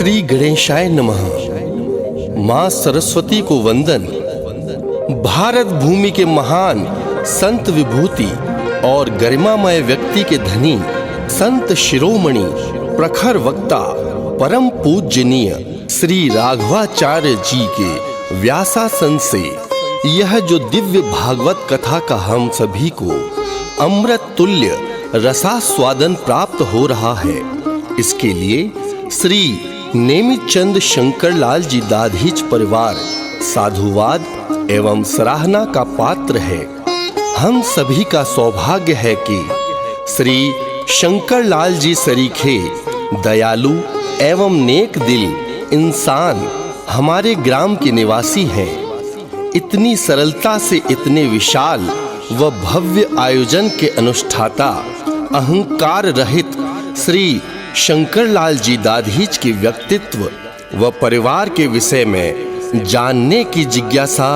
श्री गणेशाय नमः। मां सरस्वती को वंदन। भारत भूमि के महान संत विभूति और गरिमामय व्यक्ति के धनी संत शिरोमणि प्रखर वक्ता परम पूजनीय श्री राघवाचार्य जी के व्यासासन से यह जो दिव्य भागवत कथा का हम सभी को अमृत तुल्य रसास्वादन प्राप्त हो रहा है, इसके लिए श्री नेमिचंद शंकरलाल जी दाधीच परिवार साधुवाद एवं सराहना का पात्र है। हम सभी का सौभाग्य है कि श्री शंकरलाल जी सरीखे दयालु एवं नेक दिल इंसान हमारे ग्राम के निवासी हैं। इतनी सरलता से इतने विशाल व भव्य आयोजन के अनुष्ठाता अहंकार रहित श्री शंकरलाल जी दाधीच के व्यक्तित्व व परिवार के विषय में जानने की जिज्ञासा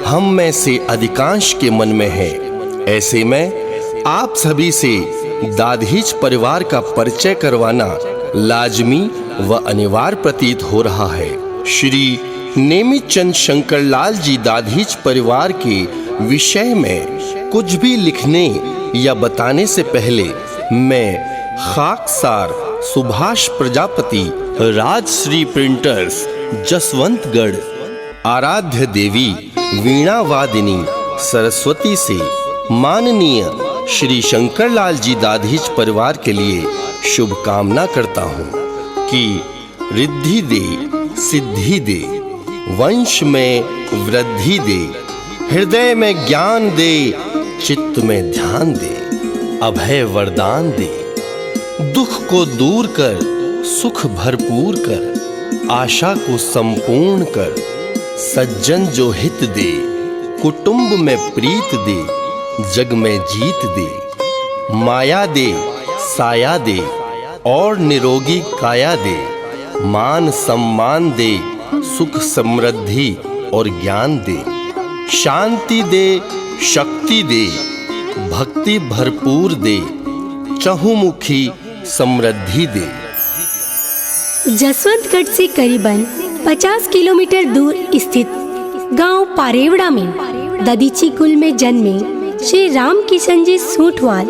हम में से अधिकांश के मन में है। ऐसे में आप सभी से दाधीच परिवार का परिचय करवाना लाजमी व अनिवार्य प्रतीत हो रहा है। श्री नेमिचंद शंकरलाल जी दाधीच परिवार के विषय में कुछ भी लिखने या बताने से पहले मैं खाकसार सुभाष प्रजापति राजश्री प्रिंटर्स जसवंतगढ़ आराध्य देवी वीणा वादिनी सरस्वती से माननीय श्री शंकरलाल जी दाधीच परिवार के लिए शुभकामना करता हूँ कि रिद्धि दे, सिद्धि दे, वंश में वृद्धि दे, हृदय में ज्ञान दे, चित्त में ध्यान दे, अभय वरदान दे, दुख को दूर कर, सुख भरपूर कर, आशा को संपूर्ण कर, सज्जन जो हित दे, कुटुंब में प्रीत दे, जग में जीत दे, माया दे, साया दे और निरोगी काया दे, मान सम्मान दे, सुख समृद्धि और ज्ञान दे, शांति दे, शक्ति दे, भक्ति भरपूर दे, चहुमुखी समृद्धि दे। जसवंतगढ़ से करीबन 50 किलोमीटर दूर स्थित गांव पारेवड़ा में ददीची कुल में जन्मे श्री राम किशन जी सूठवाल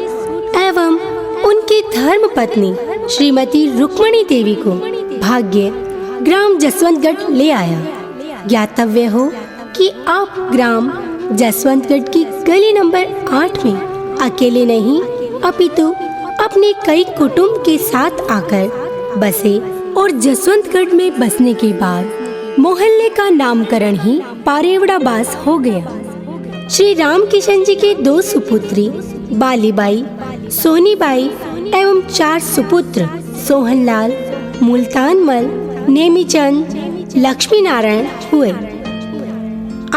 एवं उनकी धर्म पत्नी श्रीमती रुक्मणी देवी को भाग्य ग्राम जसवंतगढ़ ले आया। ज्ञातव्य हो कि आप ग्राम जसवंतगढ़ की गली नंबर 8 में अकेले नहीं अपितु अपने कई कुटुंब के साथ आकर बसे और जसवंतगढ़ में बसने के बाद मोहल्ले का नामकरण ही पारेवड़ा बास हो गया। श्री राम किशन जी के 2 सुपुत्री बालीबाई, सोनीबाई एवं 4 सुपुत्र सोहनलाल, मुल्तानमल, नेमिचंद, लक्ष्मी नारायण हुए।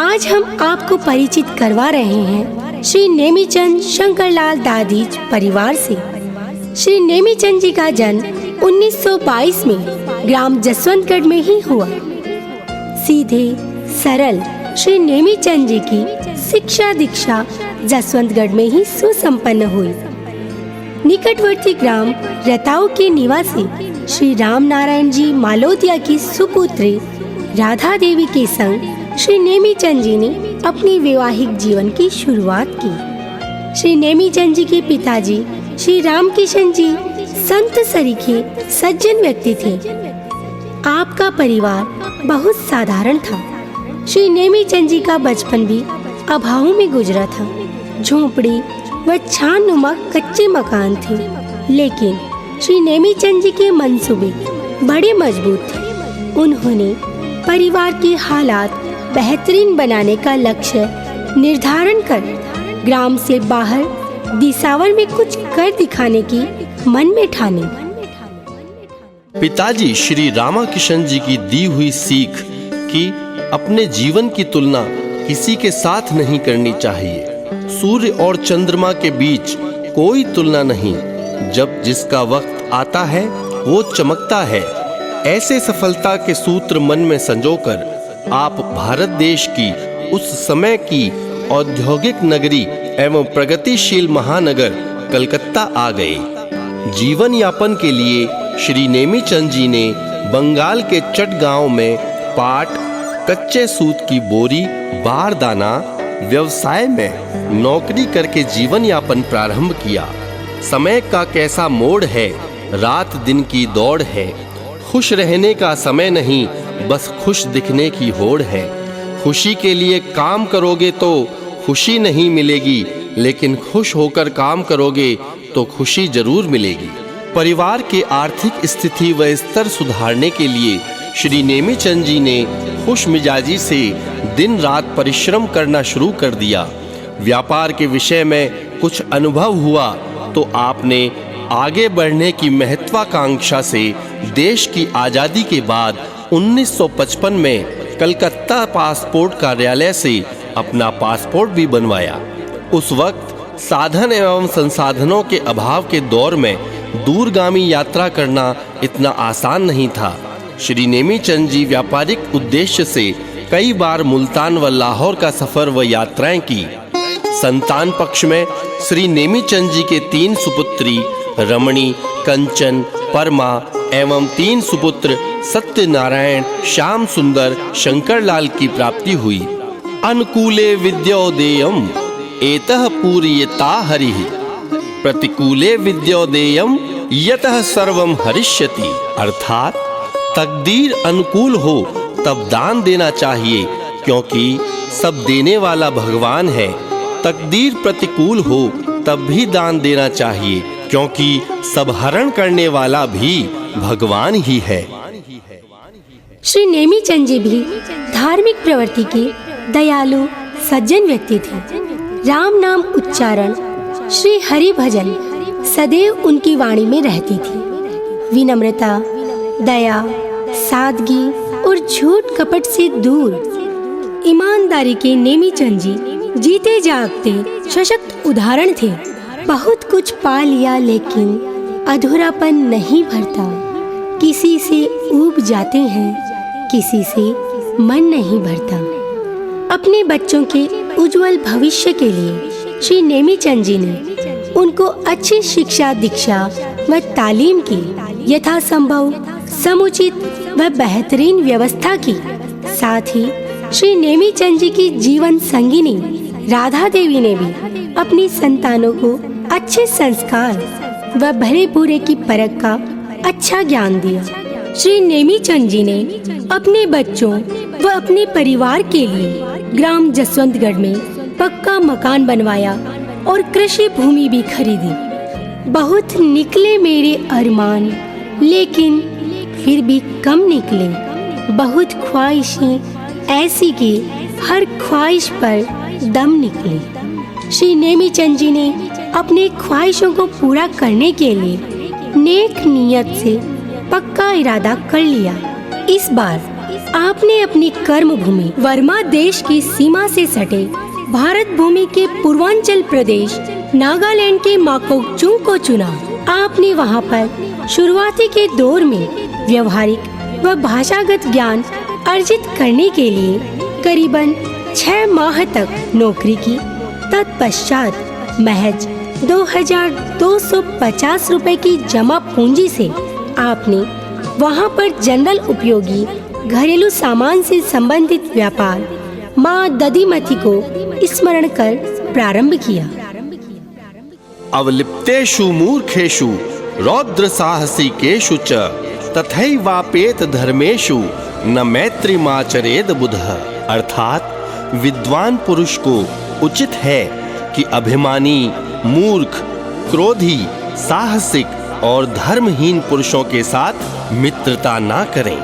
आज हम आपको परिचित करवा रहे हैं श्री नेमिचंद शंकरलाल दाधीच परिवार से। श्री नेमिचंद जी का जन्म 1922 में ग्राम जसवंतगढ़ में ही हुआ। सीधे सरल श्री नेमिचंद जी की शिक्षा दीक्षा जसवंतगढ़ में ही सुसंपन्न हुई। निकटवर्ती ग्राम रताऊ के निवासी श्री राम नारायण जी मालोदिया की सुपुत्री राधा देवी के संग श्री नेमिचंद जी ने अपनी वैवाहिक जीवन की शुरुआत की। श्री नेमिचंद जी के पिताजी श्री राम किशन जी संत सरीखे सज्जन व्यक्ति थे। आपका परिवार बहुत साधारण था। श्री नेमिचंद जी का बचपन भी अभाव में गुजरा था। झोंपड़ी व छाननुमा कच्चे मकान थे, लेकिन श्री नेमिचंद जी के मंसूबे बड़े मजबूत थे। उन्होंने परिवार के हालात बेहतरीन बनाने का लक्ष्य निर्धारण कर ग्राम से बाहर दिसावर में कुछ कर दिखाने की मन में ठानी। पिताजी श्री रामाकिशन जी की दी हुई सीख कि अपने जीवन की तुलना किसी के साथ नहीं करनी चाहिए। सूर्य और चंद्रमा के बीच कोई तुलना नहीं। जब जिसका वक्त आता है वो चमकता है। ऐसे सफलता के सूत्र मन में संजोकर आप भारत देश की उस समय की औद्योगिक नगरी एवं प्रगतिशील महानगर कलकत्ता आ गए। जीवन यापन के लिए श्री नेमिचंद जी ने बंगाल के चटगांव में पाट, कच्चे सूत की बोरी, बारदाना व्यवसाय में नौकरी करके जीवन यापन प्रारंभ किया। समय का कैसा मोड़ है, रात दिन की दौड़ है। खुश रहने का समय नहीं, बस खुश दिखने की होड़ है। खुशी के लिए काम करोगे तो खुशी नहीं मिलेगी, लेकिन खुश होकर काम करोगे तो खुशी जरूर मिलेगी। परिवार के आर्थिक स्थिति व स्तर सुधारने के लिए श्री नेमीचंद जी ने खुश मिजाजी से दिन रात परिश्रम करना शुरू कर दिया। व्यापार के विषय में कुछ अनुभव हुआ तो आपने आगे बढ़ने की महत्वाकांक्षा से देश की आज़ादी के बाद 1955 में कलकत्ता पासपोर्ट कार्यालय से अपना पासपोर्ट भी बनवाया। उस वक्त साधन एवं संसाधनों के अभाव के दौर में दूरगामी यात्रा करना इतना आसान नहीं था। श्री नेमीचंद जी व्यापारिक उद्देश्य से कई बार मुल्तान व लाहौर का सफर व यात्राएं की। संतान पक्ष में श्री नेमीचंद जी के 3 सुपुत्री रमणी, कंचन, परमा एवं 3 सुपुत्र सत्यनारायण, श्याम सुंदर, शंकरलाल की प्राप्ति हुई। अनुकूले विद्योदेयम एतः पूर्यता हरिः, प्रतिकूले विद्योदेयम यतः सर्वम हरिष्यति। अर्थात तकदीर अनुकूल हो तब दान देना चाहिए, क्योंकि सब देने वाला भगवान है। तकदीर प्रतिकूल हो तब भी दान देना चाहिए, क्योंकि सब हरण करने वाला भी भगवान ही है। श्री नेमीचंद जी भी धार्मिक प्रवृत्ति के दयालु सज्जन व्यक्ति थे। राम नाम उच्चारण, श्री हरि भजन सदैव उनकी वाणी में रहती थी। विनम्रता, दया, सादगी और झूठ कपट से दूर ईमानदारी के नेमीचंद जी जीते जागते सशक्त उदाहरण थे। बहुत कुछ पा लिया लेकिन अधूरापन नहीं भरता। किसी से ऊब जाते हैं, किसी से मन नहीं भरता। अपने बच्चों के उज्जवल भविष्य के लिए श्री नेमीचंद जी ने उनको अच्छी शिक्षा दीक्षा व तालीम की यथासंभव समुचित व बेहतरीन व्यवस्था की। साथ ही श्री नेमीचंद जी की जीवन संगिनी राधा देवी ने भी अपनी संतानों को अच्छे संस्कार व भले बुरे की परख का अच्छा ज्ञान दिया। श्री नेमीचंद जी ने अपने बच्चों व अपने परिवार के लिए ग्राम जसवंतगढ़ में पक्का मकान बनवाया और कृषि भूमि भी खरीदी। बहुत निकले मेरे अरमान, लेकिन फिर भी कम निकले। बहुत ख्वाहिशें ऐसी कि हर ख्वाहिश पर दम निकले। श्री नेमीचंद जी ने अपने ख्वाहिशों को पूरा करने के लिए नेक नियत से पक्का इरादा कर लिया। इस बार आपने अपनी कर्म भूमि वर्मा देश की सीमा से सटे भारत भूमि के पूर्वांचल प्रदेश नागालैंड के माकोकचुंग को चुना। आपने वहां पर शुरुआती के दौर में व्यवहारिक व भाषागत ज्ञान अर्जित करने के लिए करीबन 6 माह तक नौकरी की। तत्पश्चात महज 2250 रुपए की जमा पूंजी से आपने वहां पर जनरल उपयोगी घरेलू सामान से संबंधित व्यापार माँ दधिमती को स्मरण कर प्रारंभ किया। अवलिप्तेषु मूर्खेषु रौद्र साहसिकेषु च तथैवापेत धर्मेषु न मैत्रीमाचरेद बुधः। अर्थात विद्वान पुरुष को उचित है कि अभिमानी, मूर्ख, क्रोधी, साहसिक और धर्महीन पुरुषों के साथ मित्रता ना करें।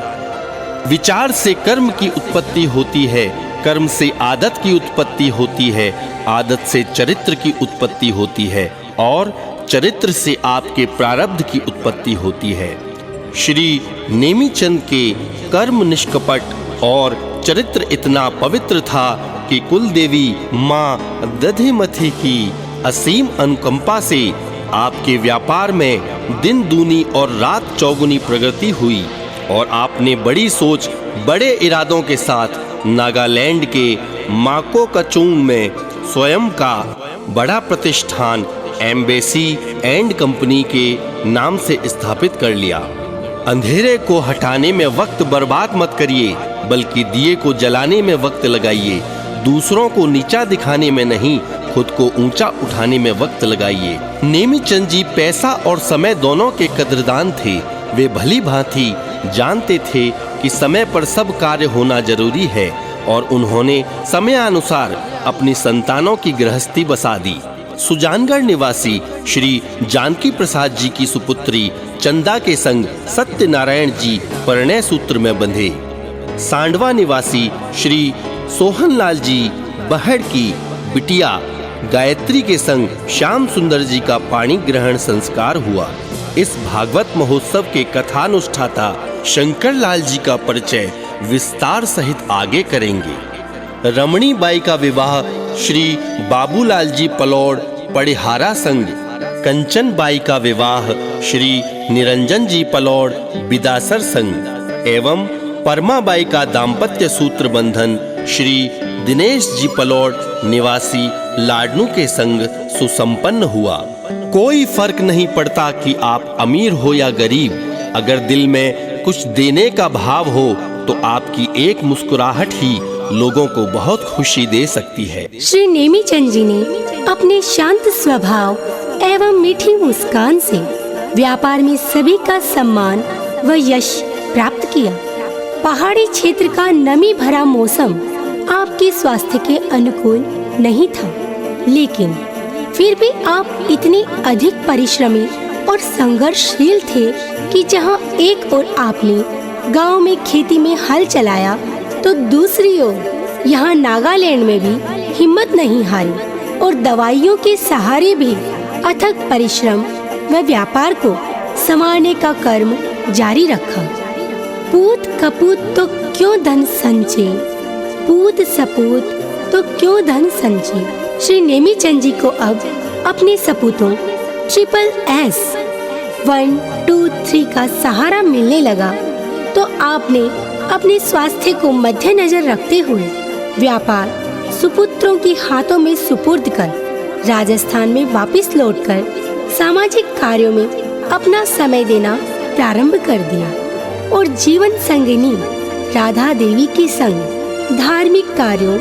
विचार से कर्म की उत्पत्ति होती है, कर्म से आदत की उत्पत्ति होती है, आदत से चरित्र की उत्पत्ति होती है और चरित्र से आपके प्रारब्ध की उत्पत्ति होती है। श्री नेमीचंद के कर्म निष्कपट और चरित्र इतना पवित्र था कि कुलदेवी माँ दधिमती की असीम अनुकंपा से आपके व्यापार में दिन दूनी और रात चौगुनी प्रगति हुई और आपने बड़ी सोच, बड़े इरादों के साथ नागालैंड के माकोकचुंग में स्वयं का बड़ा प्रतिष्ठान एम्बेसी एंड कंपनी के नाम से स्थापित कर लिया। अंधेरे को हटाने में वक्त बर्बाद मत करिए, बल्कि दिए को जलाने में वक्त लगाइए। दूसरों को नीचा दिखाने में नहीं, खुद को ऊंचा उठाने में वक्त लगाइए। नेमीचंद जी पैसा और समय दोनों के कदरदान थे। वे भली भांति जानते थे कि समय पर सब कार्य होना जरूरी है और उन्होंने समयानुसार अपनी संतानों की गृहस्थी बसा दी। सुजानगढ़ निवासी श्री जानकी प्रसाद जी की सुपुत्री चंदा के संग सत्यनारायण जी परिणय सूत्र में बंधे। सांडवा निवासी श्री सोहनलाल जी बहड़ की बिटिया गायत्री के संग श्याम सुंदर जी का पाणी ग्रहण संस्कार हुआ। इस भागवत महोत्सव के कथानुष्ठाता शंकर लाल जी का परिचय विस्तार सहित आगे करेंगे। रमणी बाई का विवाह श्री बाबूलाल जी पलौड़ पड़िहारा संग, कंचन बाई का विवाह श्री निरंजन जी पलौड़ बिदासर संग एवं परमाबाई का दाम्पत्य सूत्र बंधन श्री दिनेश जी पलौड़ निवासी लाडनू के संग सुसंपन्न हुआ। कोई फर्क नहीं पड़ता कि आप अमीर हो या गरीब, अगर दिल में कुछ देने का भाव हो तो आपकी एक मुस्कुराहट ही लोगों को बहुत खुशी दे सकती है। श्री नेमीचंद जी ने अपने शांत स्वभाव एवं मीठी मुस्कान से व्यापार में सभी का सम्मान व यश प्राप्त किया। पहाड़ी क्षेत्र का नमी भरा मौसम आपके स्वास्थ्य के अनुकूल नहीं था, लेकिन फिर भी आप इतने अधिक परिश्रमी और संघर्षशील थे कि जहां एक ओर आपने गांव में खेती में हल चलाया, तो दूसरी ओर यहाँ नागालैंड में भी हिम्मत नहीं हारी और दवाइयों के सहारे भी अथक परिश्रम व व्यापार को संवारने का कर्म जारी रखा। पूत कपूत तो क्यों धन संचे, पूत सपूत तो क्यों धन संचे। श्री नेमीचंद जी को अब अपने सपूतों SSS 1, 2, 3 का सहारा मिलने लगा, तो आपने अपने स्वास्थ्य को मद्देनजर रखते हुए व्यापार सुपुत्रों के हाथों में सुपुर्द कर राजस्थान में वापस लौटकर सामाजिक कार्यों में अपना समय देना प्रारंभ कर दिया और जीवन संगिनी राधा देवी के संग धार्मिक कार्यों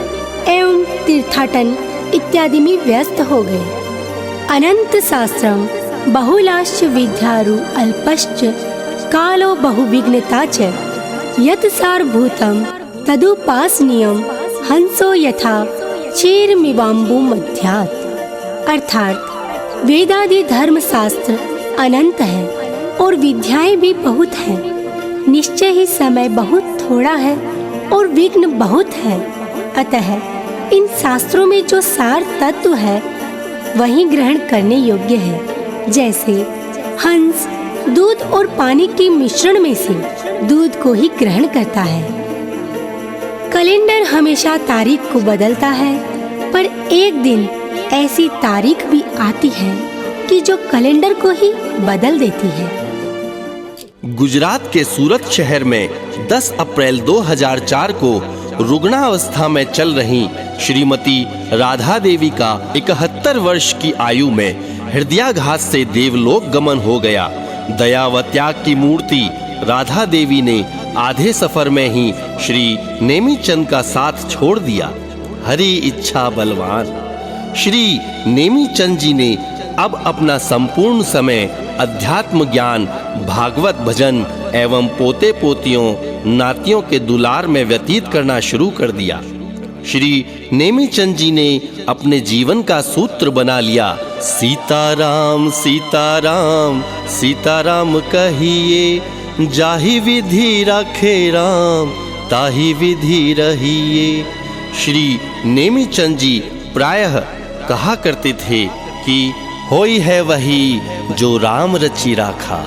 एवं तीर्थाटन इत्यादि में व्यस्त हो गए। अनंत शास्त्रम बहुलाश्च विद्यारु अल्पश्च कालो बहुविघ्नता च यत् सारभूतम तदुपासनीयम हंसो यथा चेरमिवाम्बु मध्यात्। अर्थात वेदादि धर्म शास्त्र अनंत है और विद्याएं भी बहुत हैं। निश्चय ही समय बहुत थोड़ा है और विघ्न बहुत है। अतः इन शास्त्रों में जो सार तत्व है वही ग्रहण करने योग्य है। जैसे हंस दूध और पानी के मिश्रण में से दूध को ही ग्रहण करता है। कैलेंडर हमेशा तारीख को बदलता है, पर एक दिन ऐसी तारीख भी आती है कि जो कैलेंडर को ही बदल देती है। गुजरात के सूरत शहर में 10 अप्रैल 2004 को रुग्णावस्था में चल रही श्रीमती राधा देवी का 71 वर्ष की आयु में हृदयाघात से देवलोक गमन हो गया। दया व त्याग की मूर्ति राधा देवी ने आधे सफर में ही श्री नेमीचंद का साथ छोड़ दिया। हरि इच्छा बलवान। श्री नेमीचंद जी ने अब अपना संपूर्ण समय अध्यात्म ज्ञान, भागवत भजन एवं पोते पोतियों नातियों के दुलार में व्यतीत करना शुरू कर दिया। श्री नेमीचंद जी ने अपने जीवन का सूत्र बना लिया, सीताराम सीताराम सीताराम कहिए, जाहि विधि राखे राम ताहि विधि रहिए। श्री नेमीचंद जी प्रायः कहा करते थे कि होई है वही जो राम रची राखा।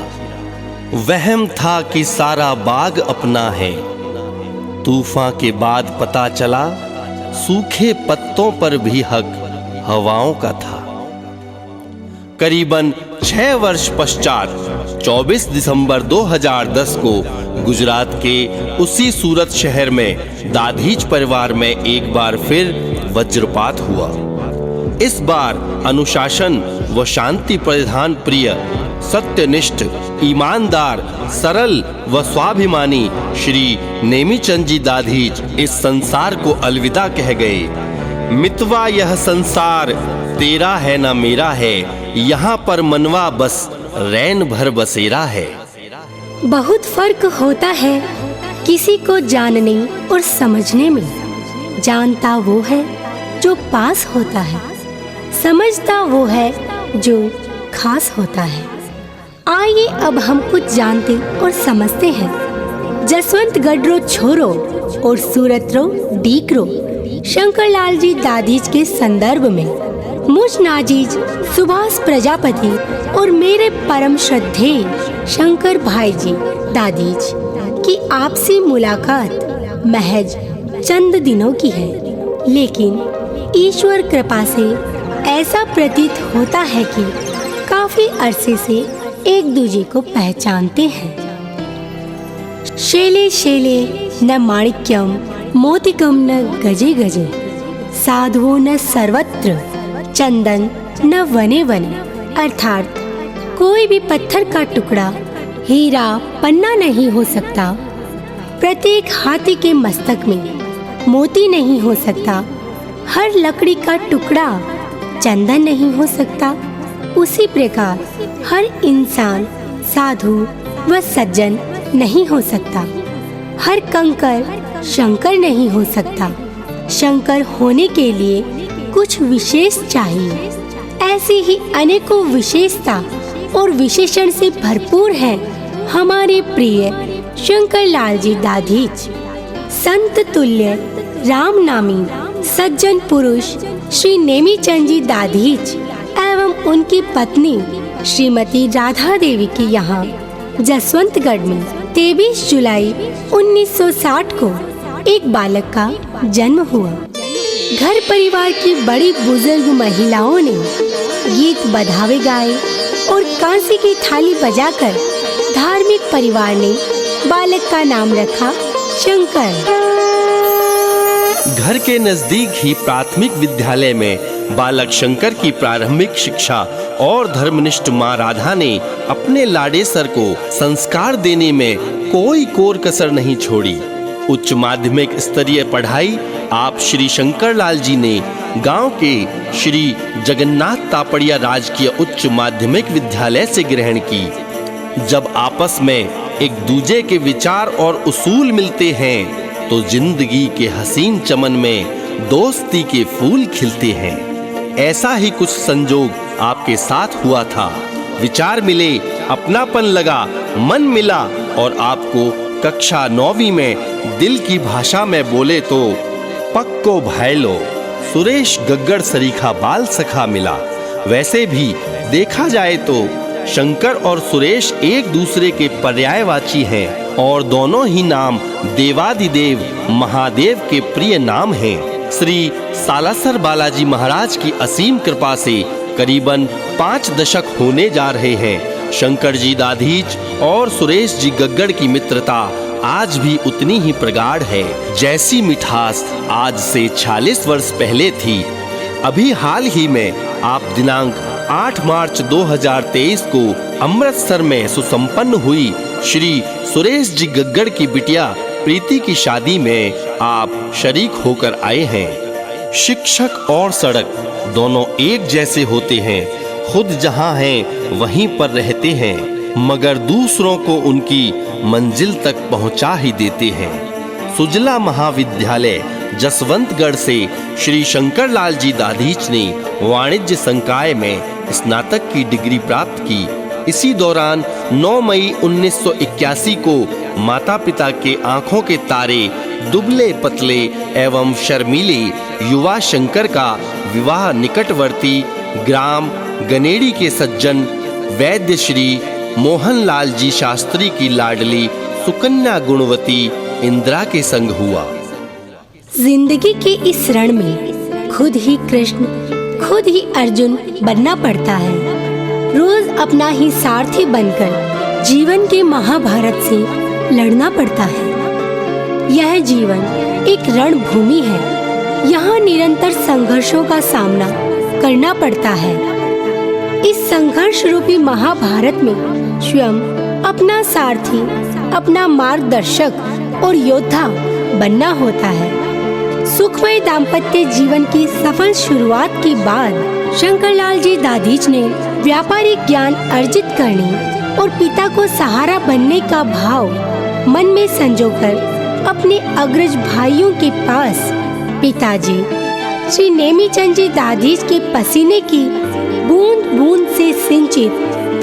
वहम था कि सारा बाग अपना है, तूफान के बाद पता चला सूखे पत्तों पर भी हक हवाओं का था। करीबन 6 वर्ष पश्चात 24 दिसंबर 2010 को गुजरात के उसी सूरत शहर में दाधीच परिवार में एक बार फिर वज्रपात हुआ। इस बार अनुशासन व शांति प्रधान प्रिय, सत्यनिष्ठ, ईमानदार, सरल व स्वाभिमानी श्री नेमीचंद जी दाधीच इस संसार को अलविदा कह गए। मितवा यह संसार तेरा है ना मेरा है, यहाँ पर मनवा बस रैन भर बसेरा है। बहुत फर्क होता है किसी को जानने और समझने में। जानता वो है जो पास होता है, समझता वो है जो खास होता है। आइए अब हम कुछ जानते और समझते हैं। जसवंतगढ़ रो छोरो और सूरत रो डीकरो शंकरलाल जी दाधीच के संदर्भ में मुझ नाजीज सुभाष प्रजापति और मेरे परम श्रद्धेय शंकर भाई जी दाधीच की आपसी मुलाकात महज चंद दिनों की है, लेकिन ईश्वर कृपा से ऐसा प्रतीत होता है कि काफी अरसे से एक दूजे को पहचानते हैं। शेले शेले न माणिक्यम मोतिकम न गजे गजे, साधुओं न सर्वत्र चंदन न वने वने। अर्थात कोई भी पत्थर का टुकड़ा हीरा पन्ना नहीं हो सकता, प्रत्येक हाथी के मस्तक में मोती नहीं हो सकता, हर लकड़ी का टुकड़ा चंदन नहीं हो सकता। उसी प्रकार हर इंसान साधु व सज्जन नहीं हो सकता, हर कंकर शंकर नहीं हो सकता। शंकर होने के लिए कुछ विशेष चाहिए। ऐसी ही अनेकों विशेषता और विशेषण से भरपूर है हमारे प्रिय शंकरलाल जी दाधीच। संत तुल्य राम नामी सज्जन पुरुष श्री नेमीचंद जी दाधीच एवं उनकी पत्नी श्रीमती राधा देवी के यहाँ जसवंतगढ़ में 23 जुलाई 1960 को एक बालक का जन्म हुआ। घर परिवार की बड़ी बुजुर्ग महिलाओं ने गीत बधावे गाए और कांसी की थाली बजाकर धार्मिक परिवार ने बालक का नाम रखा शंकर। घर के नजदीक ही प्राथमिक विद्यालय में बालक शंकर की प्रारंभिक शिक्षा और धर्मनिष्ठ माँ राधा ने अपने लाडेसर को संस्कार देने में कोई कोर कसर नहीं छोड़ी। उच्च माध्यमिक स्तरीय पढ़ाई आप श्री शंकरलाल जी ने गांव के श्री जगन्नाथ तापड़िया राजकीय उच्च माध्यमिक विद्यालय से ग्रहण की। जब आपस में एक दूजे के विचार और उसूल मिलते हैं तो जिंदगी के हसीन चमन में दोस्ती के फूल खिलते हैं। ऐसा ही कुछ संजोग आपके साथ हुआ था। विचार मिले, अपनापन लगा, मन मिला और आपको कक्षा 9वीं में दिल की भाषा में बोले तो पक्को भाईलो सुरेश गग्गड़ सरीखा बाल सखा मिला। वैसे भी देखा जाए तो शंकर और सुरेश एक दूसरे के पर्यायवाची हैं और दोनों ही नाम देवादिदेव महादेव के प्रिय नाम हैं। श्री सालासर बालाजी महाराज की असीम कृपा से करीबन 5 दशक होने जा रहे हैं। शंकर जी दाधीच और सुरेश जी गग्गड़ की मित्रता आज भी उतनी ही प्रगाढ़ है जैसी मिठास आज से 46 वर्ष पहले थी। अभी हाल ही में आप दिनांक 8 मार्च 2023 को अमृतसर में सुसंपन्न हुई श्री सुरेश जी गग्गड़ की बिटिया प्रीति की शादी में आप शरीक होकर आए हैं। शिक्षक और सड़क दोनों एक जैसे होते हैं। खुद जहां हैं वहीं पर रहते हैं, मगर दूसरों को उनकी मंजिल तक पहुंचा ही देते हैं। सुजला महाविद्यालय जसवंतगढ़ से श्री शंकरलाल जी दाधीच ने वाणिज्य संकाय में स्नातक की डिग्री प्राप्त की। इसी दौरान 9 मई 1981 को माता पिता के आंखों के तारे दुबले पतले एवं शर्मीले युवा शंकर का विवाह निकटवर्ती ग्राम गनेड़ी के सज्जन वैद्य श्री मोहनलाल जी शास्त्री की लाडली सुकन्या गुणवती इंदिरा के संग हुआ। जिंदगी के इस रण में खुद ही कृष्ण खुद ही अर्जुन बनना पड़ता है। रोज अपना ही सारथी बनकर जीवन के महाभारत से लड़ना पड़ता है। यह जीवन एक रणभूमि है। यहाँ निरंतर संघर्षों का सामना करना पड़ता है। इस संघर्ष रूपी महाभारत में स्वयं अपना सारथी, अपना मार्गदर्शक और योद्धा बनना होता है। सुखमय दाम्पत्य जीवन की सफल शुरुआत के बाद शंकरलाल जी दाधीच ने व्यापारिक ज्ञान अर्जित करने और पिता को सहारा बनने का भाव मन में संजोकर अपने अग्रज भाइयों के पास पिताजी श्री नेमीचंद जी दाधीच के पसीने की बूंद बूंद से सिंचित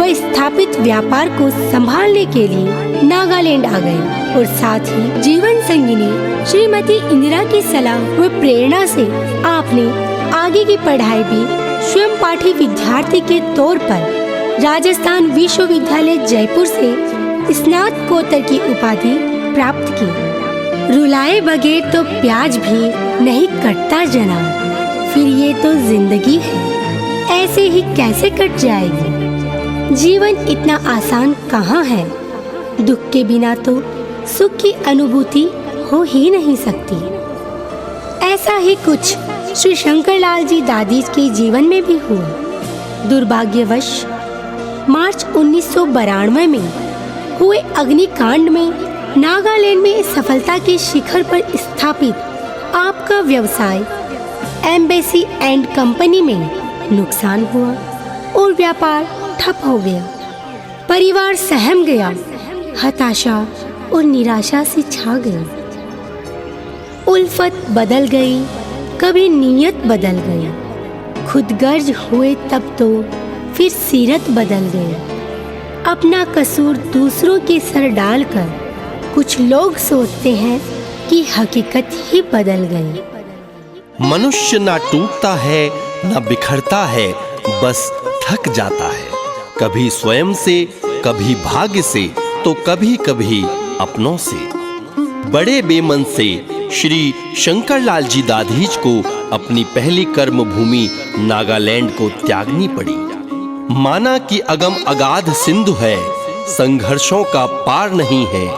व स्थापित व्यापार को संभालने के लिए नागालैंड आ गए और साथ ही जीवन संगिनी श्रीमती इंदिरा की सलाह व प्रेरणा से आपने आगे की पढ़ाई भी स्वयं पाठी विद्यार्थी के तौर पर राजस्थान विश्वविद्यालय जयपुर से स्नातकोत्तर की उपाधि प्राप्त की। रुलाए बगैर तो प्याज भी नहीं कटता जनाब, फिर ये तो जिंदगी है, ऐसे ही कैसे कट जाएगी। जीवन इतना आसान कहाँ है, दुख के बिना तो सुख की अनुभूति हो ही नहीं सकती। ऐसा ही कुछ श्री शंकरलाल जी दाधीच के जीवन में भी हुआ। दुर्भाग्यवश मार्च 1992 में हुए अग्निकांड में नागालैंड में सफलता के शिखर पर स्थापित आपका व्यवसाय एम्बेसी एंड कंपनी में नुकसान हुआ और व्यापार ठप हो गया। परिवार सहम गया, हताशा और निराशा से छा गई। उल्फत बदल गई, कभी नीयत बदल गई। खुदगर्ज हुए तब तो फिर सीरत बदल गई। अपना कसूर दूसरों के सर डालकर कुछ लोग सोचते हैं कि हकीकत ही बदल गई। मनुष्य ना टूटता है ना बिखरता है, बस थक जाता है, कभी स्वयं से, कभी भाग्य से, तो कभी कभी अपनों से। बड़े बेमन से श्री शंकरलाल जी दाधीच को अपनी पहली कर्म भूमि नागालैंड को त्यागनी पड़ी। माना कि अगम अगाध सिंधु है, संघर्षों का पार नहीं है,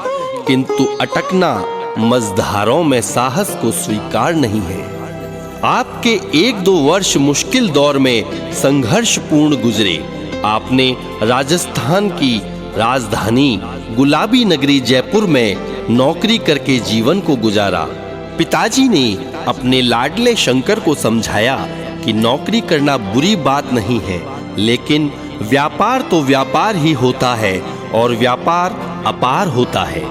किंतु अटकना मझधारों में साहस को स्वीकार नहीं है। आपके 1-2 वर्ष मुश्किल दौर में संघर्षपूर्ण गुजरे। आपने राजस्थान की राजधानी गुलाबी नगरी जयपुर में नौकरी करके जीवन को गुजारा। पिताजी ने अपने लाडले शंकर को समझाया कि नौकरी करना बुरी बात नहीं है, लेकिन व्यापार तो व्यापार ही होता है और व्यापार अपार होता है।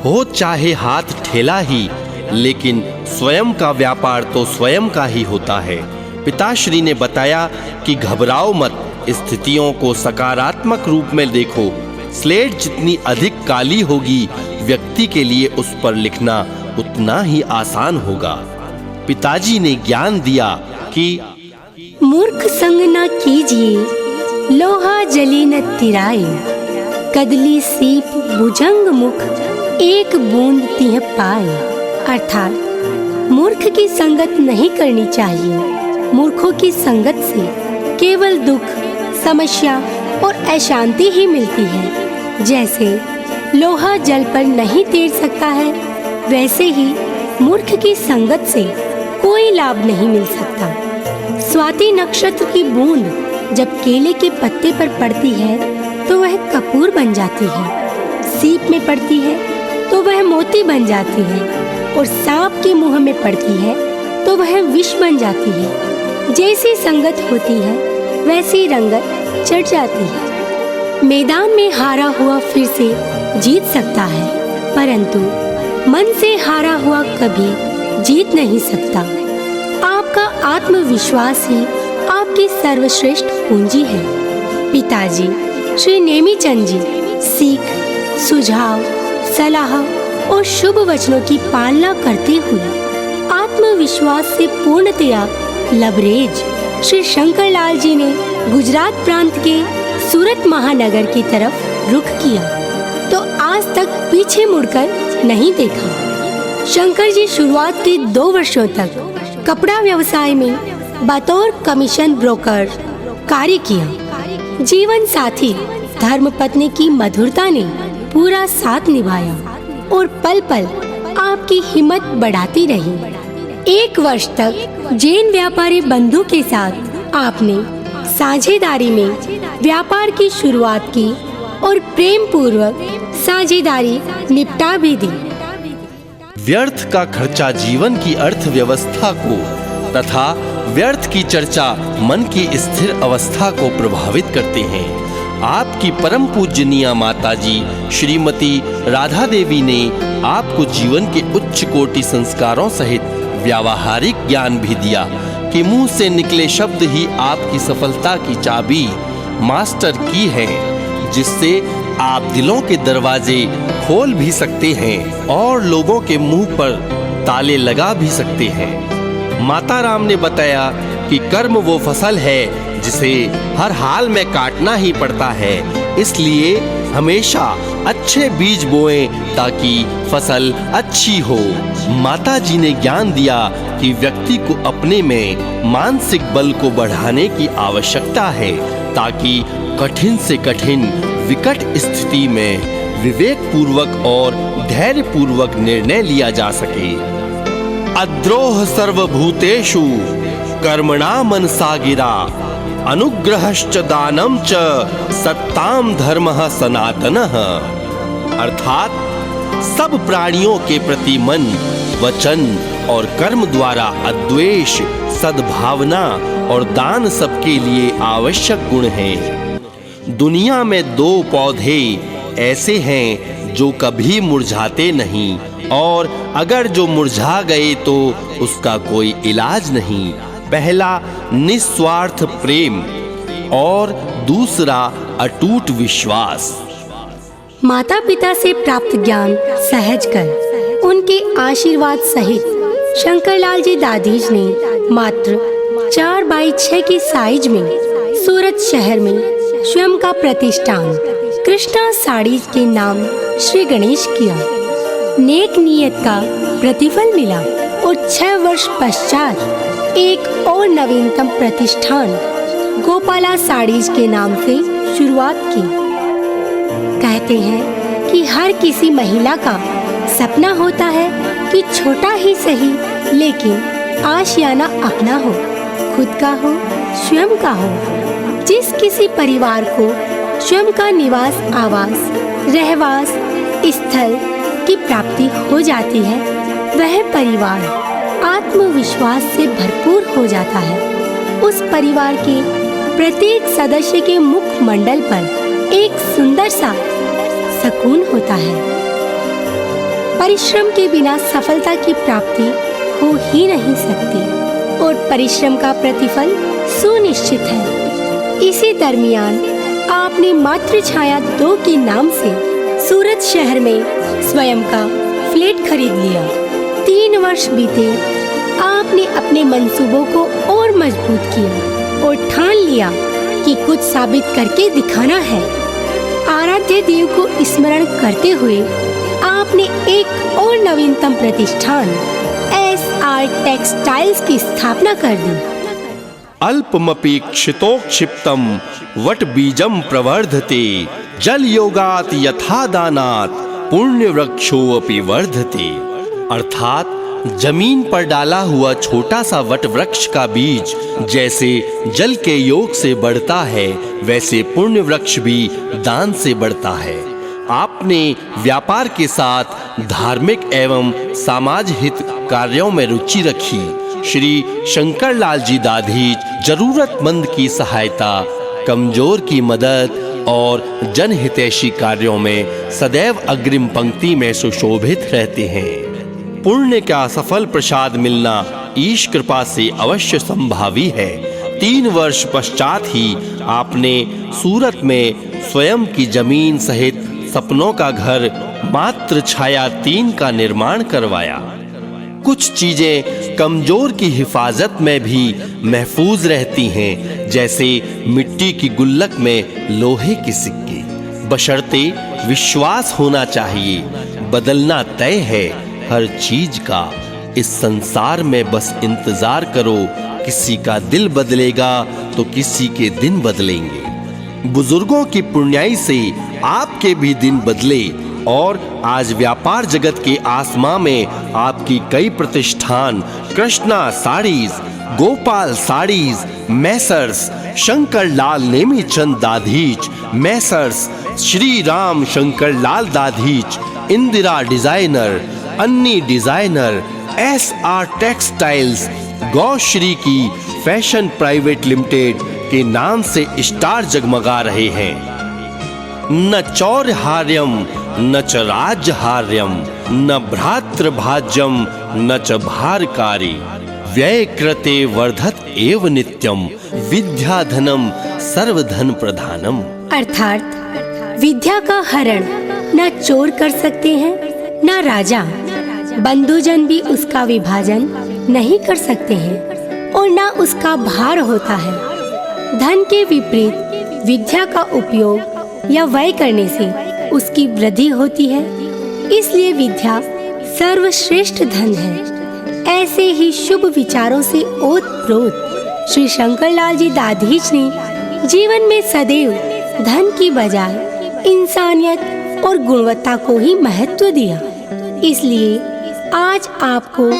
हो चाहे हाथ ठेला ही, लेकिन स्वयं का व्यापार तो स्वयं का ही होता है। पिताश्री ने बताया कि घबराओ मत, स्थितियों को सकारात्मक रूप में देखो। स्लेट जितनी अधिक काली होगी, व्यक्ति के लिए उस पर लिखना उतना ही आसान होगा। पिताजी ने ज्ञान दिया कि मूर्ख संग न कीजिए, लोहा जली न तिराए, कदली सीप भुजंग मुख, एक बूंद तिह पाए। अर्थात मूर्ख की संगत नहीं करनी चाहिए। मूर्खों की संगत से केवल दुख, समस्या और अशांति ही मिलती है। जैसे लोहा जल पर नहीं तैर सकता है, वैसे ही मूर्ख की संगत से कोई लाभ नहीं मिल सकता। स्वाति नक्षत्र की बूंद जब केले के पत्ते पर पड़ती है तो वह कपूर बन जाती है, सीप में पड़ती है तो वह मोती बन जाती है, और सांप के मुंह में पड़ती है तो वह विष बन जाती है। जैसी संगत होती है वैसी रंगत चढ़ जाती है। मैदान में हारा हुआ फिर से जीत सकता है, परंतु मन से हारा हुआ कभी जीत नहीं सकता। आपका आत्मविश्वास ही आपकी सर्वश्रेष्ठ पूंजी है। पिताजी श्री नेमीचंद जी सीख, सुझाव, सलाह और शुभ वचनों की पालना करते हुए आत्मविश्वास से पूर्णतया लबरेज श्री शंकरलाल जी ने गुजरात प्रांत के सूरत महानगर की तरफ रुख किया, तो आज तक पीछे मुड़कर नहीं देखा। शंकर जी शुरुआत के 2 वर्षों तक कपड़ा व्यवसाय में बतौर कमीशन ब्रोकर कार्य किया। जीवन साथी धर्मपत्नी की मधुरता ने पूरा साथ निभाया और पल पल आपकी हिम्मत बढ़ाती रही। 1 वर्ष तक जैन व्यापारी बंधु के साथ आपने साझेदारी में व्यापार की शुरुआत की और प्रेम पूर्वक साझेदारी निपटा भी दी। व्यर्थ का खर्चा जीवन की अर्थव्यवस्था को तथा व्यर्थ की चर्चा मन की स्थिर अवस्था को प्रभावित करते हैं। आपकी परम पूजनीय माताजी श्रीमती राधा देवी ने आपको जीवन के उच्च कोटि संस्कारों सहित व्यावहारिक ज्ञान भी दिया कि मुंह से निकले शब्द ही आपकी सफलता की चाबी मास्टर की है, जिससे आप दिलों के दरवाजे खोल भी सकते हैं और लोगों के मुंह पर ताले लगा भी सकते हैं। माता राम ने बताया कि कर्म वो फसल है जिसे हर हाल में काटना ही पड़ता है, इसलिए हमेशा अच्छे बीज बोएं ताकि फसल अच्छी हो। माता जी ने ज्ञान दिया कि व्यक्ति को अपने में मानसिक बल को बढ़ाने की आवश्यकता है ताकि कठिन से कठिन विकट स्थिति में विवेक पूर्वक और धैर्य पूर्वक निर्णय लिया जा सके। अद्रोह सर्वभूतेषु कर्मणा मनसा गिरा अनुग्रहश्च दानं च सत्ताम धर्मः सनातनः। अर्थात सब प्राणियों के प्रति मन, वचन और कर्म द्वारा अद्वेष, सद्भावना और दान सबके लिए आवश्यक गुण हैं। दुनिया में दो पौधे ऐसे हैं जो कभी मुरझाते नहीं, और अगर जो मुरझा गए तो उसका कोई इलाज नहीं। पहला निस्वार्थ प्रेम और दूसरा अटूट विश्वास। माता पिता से प्राप्त ज्ञान सहज कर उनके आशीर्वाद सहित शंकरलाल जी दादीज ने मात्र 4x6 की साइज में सूरत शहर में स्वयं का प्रतिष्ठान कृष्णा साड़ीज के नाम श्री गणेश किया। नेक नियत का प्रतिफल मिला और 6 वर्ष पश्चात एक और नवीनतम प्रतिष्ठान गोपाला साड़ीज के नाम से शुरुआत की। कहते हैं कि हर किसी महिला का सपना होता है कि छोटा ही सही लेकिन आशियाना अपना हो, खुद का हो, स्वयं का हो। जिस किसी परिवार को स्वयं का निवास आवास रहवास स्थल की प्राप्ति हो जाती है, वह परिवार आत्मविश्वास से भरपूर हो जाता है। उस परिवार के प्रत्येक सदस्य के मुखमंडल पर एक सुंदर सा सुकून होता है। परिश्रम के बिना सफलता की प्राप्ति हो ही नहीं सकती और परिश्रम का प्रतिफल सुनिश्चित है। इसी दरमियान आपने मातृ छाया 2 के नाम से सूरत शहर में स्वयं का फ्लैट खरीद लिया। 3 वर्ष बीते, आपने अपने मंसूबों को और मजबूत किया और ठान लिया कि कुछ साबित करके दिखाना है। आराध्य देव को स्मरण करते हुए आपने एक और नवीनतम प्रतिष्ठान SR टेक्सटाइल्स की स्थापना कर दी। अल्पमपि क्षितोक्षिप्तम वट बीजम प्रवर्धते जल योगात यथा दानात पुण्य वृक्षोऽपि वर्धते। अर्थात जमीन पर डाला हुआ छोटा सा वट वृक्ष का बीज जैसे जल के योग से बढ़ता है, वैसे पुण्य वृक्ष भी दान से बढ़ता है। आपने व्यापार के साथ धार्मिक एवं समाज हित कार्यों में रुचि रखी। श्री शंकरलाल जी दादीज जरूरतमंद की सहायता, कमजोर की मदद और जनहितैषी कार्यों में सदैव अग्रिम पंक्ति में सुशोभित रहते हैं। पुण्य का सफल प्रसाद मिलना ईश कृपा से अवश्य संभावी है। 3 वर्ष पश्चात ही आपने सूरत में स्वयं की जमीन सहित सपनों का घर मातृ छाया 3 का निर्माण करवाया। कुछ चीजें कमजोर की हिफाजत में भी महफूज रहती हैं, जैसे मिट्टी की गुल्लक में लोहे के सिक्के। बशर्ते विश्वास होना चाहिए। बदलना तय है हर चीज का। इस संसार में बस इंतजार करो, किसी का दिल बदलेगा तो किसी के दिन बदलेंगे। बुजुर्गों की पुण्याई से आपके भी दिन बदले और आज व्यापार जगत के आसमां में आपकी कई प्रतिष्ठान Krishna saris Gopal saris, Messrs Shankar Lal Nemichand Dadhich, Messrs Shri Ram Shankar Lal Dadhich, Indira designer, अन्नी डिजाइनर, SR टेक्सटाइल्स, गौश्री की फैशन प्राइवेट लिमिटेड के नाम से स्टार जगमगा रहे हैं। न चौर्यहार्यम न च राज्यहार्यम न भ्रातृभाज्यम न च भारकारी, व्यय कृते वर्धत एव नित्यम, विद्याधनम सर्वधन प्रधानम। अर्थात विद्या का हरण न चोर कर सकते हैं न राजा, बंधुजन भी उसका विभाजन नहीं कर सकते हैं और न उसका भार होता है। धन के विपरीत विद्या का उपयोग या व्यय करने से उसकी वृद्धि होती है, इसलिए विद्या सर्वश्रेष्ठ धन है। ऐसे ही शुभ विचारों से ओतप्रोत श्री शंकरलाल जी दाधीच ने जीवन में सदैव धन की बजाय इंसानियत और गुणवत्ता को ही महत्व दिया। इसलिए आज आपको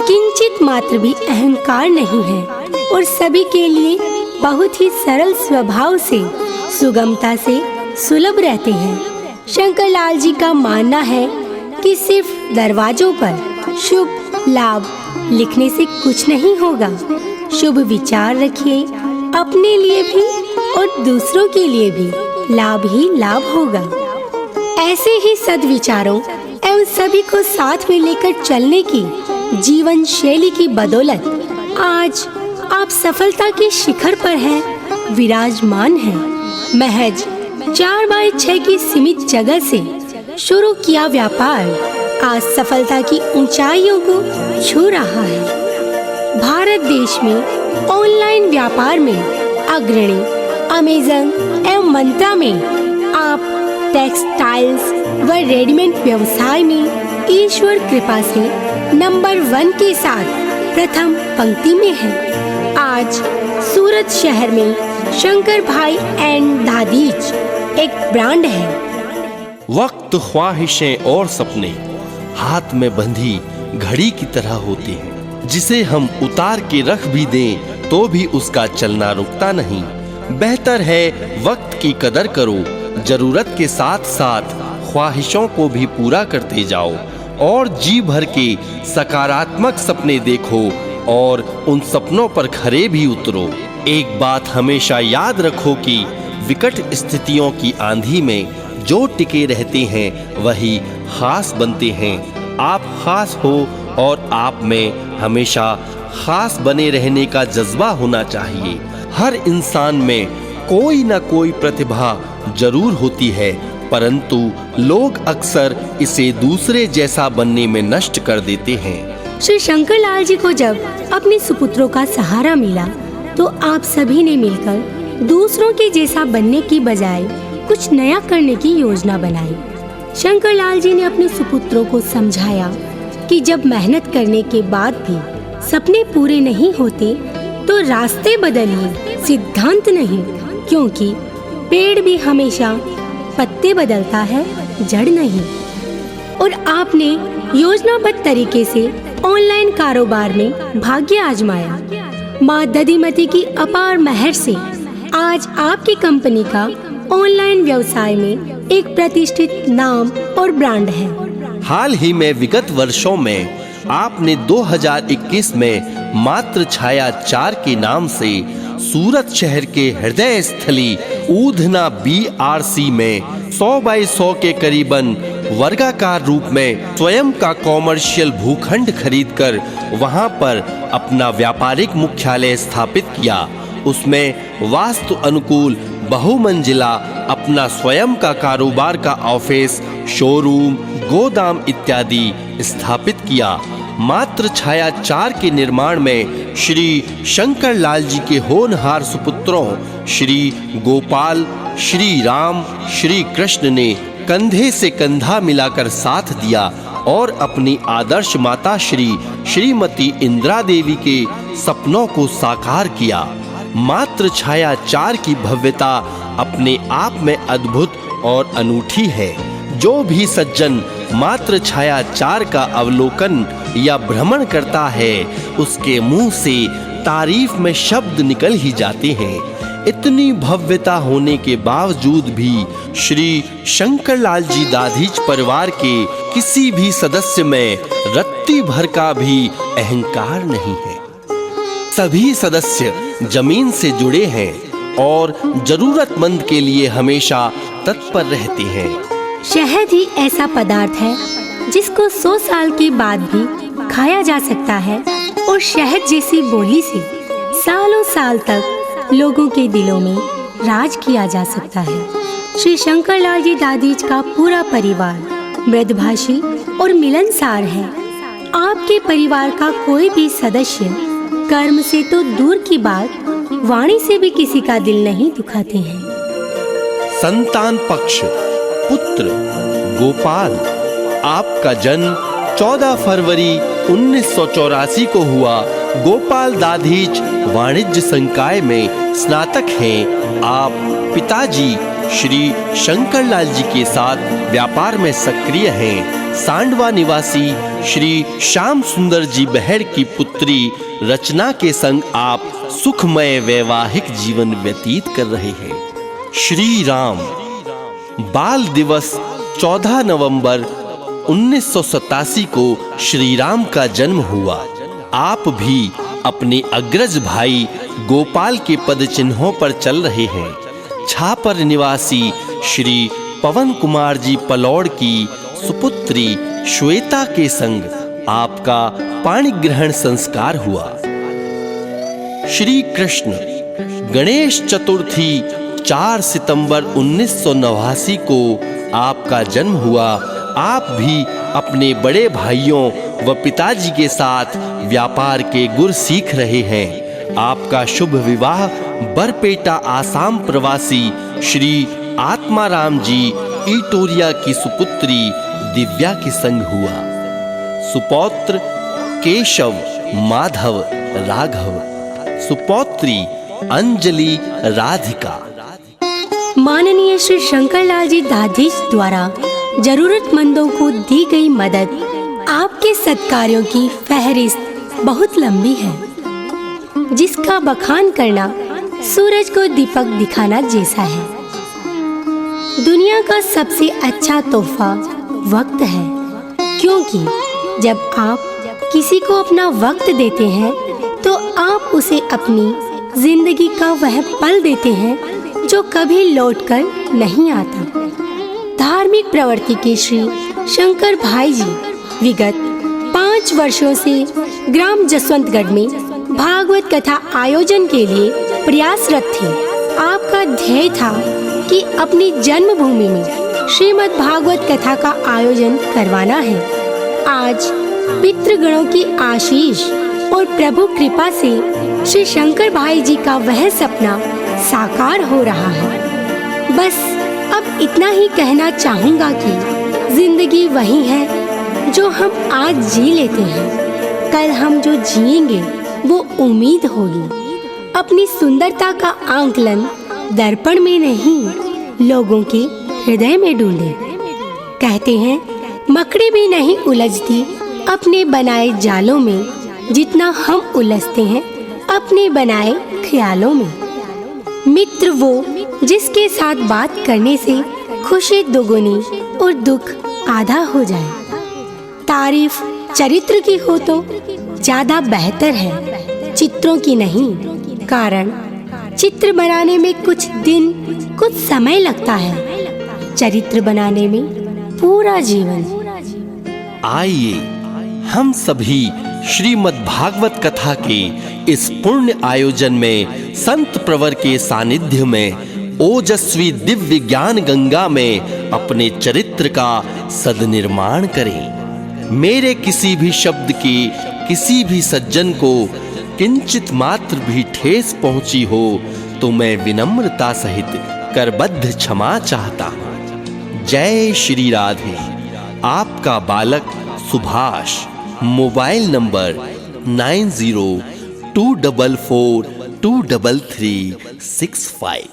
किंचित मात्र भी अहंकार नहीं है और सभी के लिए बहुत ही सरल स्वभाव से सुगमता से सुलभ रहते हैं। शंकरलाल जी का मानना है कि सिर्फ दरवाजों पर शुभ लाभ लिखने से कुछ नहीं होगा। शुभ विचार रखिए, अपने लिए भी और दूसरों के लिए भी लाभ ही लाभ होगा। ऐसे ही सद्विचारों एवं सभी को साथ में लेकर चलने की जीवन शैली की बदौलत आज आप सफलता के शिखर पर हैं, विराजमान हैं। महज 4x6 की सीमित जगह से शुरू किया व्यापार आज सफलता की ऊंचाइयों को छू रहा है। भारत देश में ऑनलाइन व्यापार में अग्रणी अमेज़न एवं मंत्रा में आप टेक्सटाइल्स व रेडीमेड व्यवसाय में ईश्वर कृपा से नंबर 1 के साथ प्रथम पंक्ति में है। आज सूरत शहर में शंकर भाई एंड दाधीच एक ब्रांड है। वक्त, ख्वाहिशें और सपने हाथ में बंधी घड़ी की तरह होते हैं, जिसे हम उतार के रख भी दें तो भी उसका चलना रुकता नहीं। बेहतर है वक्त की कदर करो, जरूरत के साथ साथ ख्वाहिशों को भी पूरा करते जाओ और जी भर के सकारात्मक सपने देखो और उन सपनों पर खरे भी उतरो। एक बात हमेशा याद रखो कि विकट स्थितियों की आंधी में जो टिके रहते हैं वही खास बनते हैं। आप खास हो और आप में हमेशा खास बने रहने का जज्बा होना चाहिए। हर इंसान में कोई न कोई प्रतिभा जरूर होती है, परंतु लोग अक्सर इसे दूसरे जैसा बनने में नष्ट कर देते हैं। श्री शंकरलाल जी को जब अपने सुपुत्रों का सहारा मिला तो आप सभी ने मिलकर दूसरों के जैसा बनने की बजाय कुछ नया करने की योजना बनाई। शंकरलाल जी ने अपने सुपुत्रों को समझाया कि जब मेहनत करने के बाद भी सपने पूरे नहीं होते तो रास्ते बदलिए, सिद्धांत नहीं, क्योंकि पेड़ भी हमेशा पत्ते बदलता है, जड़ नहीं। और आपने योजनाबद्ध तरीके से ऑनलाइन कारोबार में भाग्य आजमाया। माँ दधिमती की अपार मेहर से आज आपकी कंपनी का ऑनलाइन व्यवसाय में एक प्रतिष्ठित नाम और ब्रांड है। हाल ही में विगत वर्षों में आपने 2021 में मात्र छाया 4 के नाम से सूरत शहर के हृदय स्थली ऊधना BRC में 100x100 के करीबन वर्गाकार रूप में स्वयं का कॉमर्शियल भूखंड खरीदकर वहां पर अपना व्यापारिक मुख्यालय स्थापित किया। उसमें वास्तु अनुकूल बहुमंजिला अपना स्वयं का कारोबार का ऑफिस, शोरूम, गोदाम इत्यादि स्थापित किया। मात्र छाया 4 के निर्माण में श्री शंकरलाल जी के होनहार सुपुत्रों श्री गोपाल, श्री राम, श्री कृष्ण ने कंधे से कंधा मिलाकर साथ दिया और अपनी आदर्श माता श्रीमती इंदिरा देवी के सपनों को साकार किया। मात्र छाया 4 की भव्यता अपने आप में अद्भुत और अनूठी है। जो भी सज्जन मात्र छाया 4 का अवलोकन या भ्रमण करता है उसके मुंह से तारीफ में शब्द निकल ही जाते हैं। इतनी भव्यता होने के बावजूद भी श्री शंकरलाल जी दाधीच परिवार के किसी भी सदस्य में रत्ती भर का भी अहंकार नहीं है। सभी सदस्य जमीन से जुड़े हैं और जरूरतमंद के लिए हमेशा तत्पर रहते हैं। शहद ही ऐसा पदार्थ है जिसको 100 साल के बाद भी खाया जा सकता है और शहद जैसी बोली से सालों साल तक लोगों के दिलों में राज किया जा सकता है। श्री शंकरलाल जी दाधीच का पूरा परिवार मृदभाषी और मिलनसार है। आपके परिवार का कोई भी सदस्य कर्म से तो दूर की बात, वाणी से भी किसी का दिल नहीं दुखाते हैं। संतान पक्ष पुत्र गोपाल, आपका जन्म 14 फरवरी 1984 को हुआ। गोपाल दाधीच वाणिज्य संकाय में स्नातक हैं। आप पिताजी श्री शंकरलाल जी के साथ व्यापार में सक्रिय हैं। सांडवा निवासी श्री श्याम सुंदर जी बहड़ की पुत्री रचना के संग आप सुखमय वैवाहिक जीवन व्यतीत कर रहे हैं। श्री राम बाल दिवस 14 नवंबर 1987 को श्री राम का जन्म हुआ। आप भी अपने अग्रज भाई गोपाल के पद चिन्हों पर चल रहे हैं। छापर निवासी श्री पवन कुमार जी पलौड़ की सुपुत्री श्वेता के संग आपका पाणी ग्रहण संस्कार हुआ। श्री कृष्ण गणेश चतुर्थी 4 सितंबर 1989 को आपका जन्म हुआ। आप भी अपने बड़े भाइयों व पिताजी के साथ व्यापार के गुर सीख रहे हैं। आपका शुभ विवाह बरपेटा आसाम प्रवासी श्री आत्माराम जी ईटोरिया की सुपुत्री दिव्या के संग हुआ। सुपौत्र केशव माधव राघव, सुपौत्री अंजलि राधिका। माननीय श्री शंकरलाल जी दाधीच द्वारा जरूरतमंदों को दी गई मदद, आपके सत्कार्यों की फहरिस्त बहुत लंबी है, जिसका बखान करना सूरज को दीपक दिखाना जैसा है। दुनिया का सबसे अच्छा तोहफा वक्त है, क्योंकि जब आप किसी को अपना वक्त देते हैं तो आप उसे अपनी जिंदगी का वह पल देते हैं जो कभी लौटकर नहीं आता। धार्मिक प्रवृत्ति के श्री शंकर भाई जी विगत 5 वर्षों से ग्राम जसवंतगढ़ में भागवत कथा आयोजन के लिए प्रयासरत थे। आपका ध्येय था कि अपनी जन्मभूमि में श्रीमद् भागवत कथा का आयोजन करवाना है। आज पितृगणों की आशीष और प्रभु कृपा से श्री शंकर भाई जी का वह सपना साकार हो रहा है। बस अब इतना ही कहना चाहूँगा कि जिंदगी वही है जो हम आज जी लेते हैं। कल हम जो जिएंगे वो उम्मीद होगी। अपनी सुंदरता का आंकलन दर्पण में नहीं, लोगों के हृदय में ढूंढे। कहते हैं मकड़ी भी नहीं उलझती अपने बनाए जालों में, जितना हम उलझते हैं अपने बनाए ख्यालों में। मित्र वो जिसके साथ बात करने से खुशी दोगुनी और दुख आधा हो जाए। तारीफ चरित्र की हो तो ज्यादा बेहतर है, चित्रों की नहीं। कारण चित्र बनाने में कुछ दिन कुछ समय लगता है, चरित्र बनाने में पूरा जीवन। आइए हम सभी श्रीमद् भागवत कथा के इस पुण्य आयोजन में संत प्रवर के सानिध्य में ओजस्वी दिव्य ज्ञान गंगा में अपने चरित्र का सदनिर्माण करें। मेरे किसी भी शब्द के किसी भी सज्जन को किंचित मात्र भी ठेस पहुंची हो तो मैं विनम्रता सहित करबद्ध क्षमा चाहता हूँ। जय श्री राधे। आपका बालक सुभाष। Mobile number 9024423365।